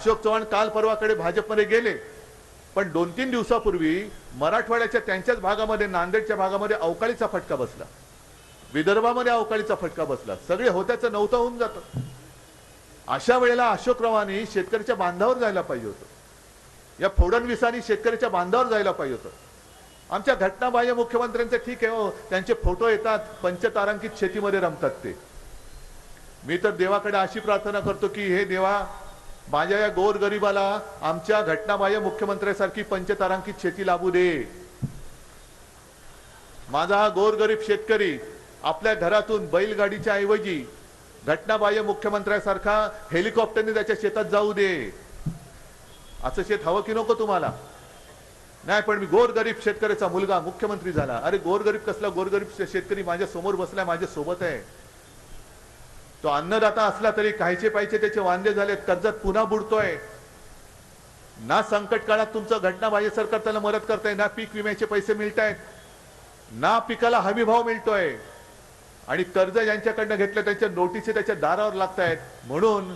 अशोक चव्हाण काल परवाकडे भाजपमध्ये गेले, पण 2-3 दिवसापूर्वी मराठवाड्याच्या त्यांच्याच भागामध्ये, नांदेडच्या भागामध्ये अवकाळीचा फटका बसला, विदर्भामध्ये अवकाळीचा फटका बसला, सगळे होत्याचं नव्हतं होऊन जातं. अशा वेळेला अशोकरावांनी शेतकऱ्याच्या बांधावर जायला पाहिजे होतं. या फडणवीसांनी शेतकऱ्याच्या बांधावर जायला पाहिजे होतं. आमच्या घटनाबाह्य मुख्यमंत्र्यांचे ठीक आहे, हो त्यांचे फोटो येतात, पंचतारांकित शेतीमध्ये रमतात ते. मी तर देवाकडे अशी प्रार्थना करतो की हे देवा, माझ्या या गोरगरिबाला आमच्या घटनाबाह्य मुख्यमंत्र्यांसारखी पंचतारांकित शेती लाभू दे. माझा हा गोरगरीब शेतकरी आपल्या घरातून बैलगाडीच्या ऐवजी घटनाबाह्य मुख्यमंत्र्यांसारखा हेलिकॉप्टरने त्याच्या शेतात जाऊ दे. असं शेत हवं की नको तुम्हाला? नाही, पण मी गोरगरीब शेतकऱ्याचा मुलगा मुख्यमंत्री झाला. अरे गोरगरीब कसला गोरगरीब शेतकरी माझ्या समोर बसलाय, माझ्या सोबत आहे. तो अन्नदाता असला तरी काहीचे पाहिजे त्याचे वांदे झालेत, कर्जात पुन्हा बुडतोय. ना संकट काळात तुमचं घटनाबाह्य सरकार त्याला मदत करताय, ना पीक विम्याचे पैसे मिळतायत, ना पिकाला हमी भाव मिळतोय, आणि कर्ज ज्यांच्याकडनं घेतलं त्यांच्या नोटिसी त्याच्या दारावर लागतायत. म्हणून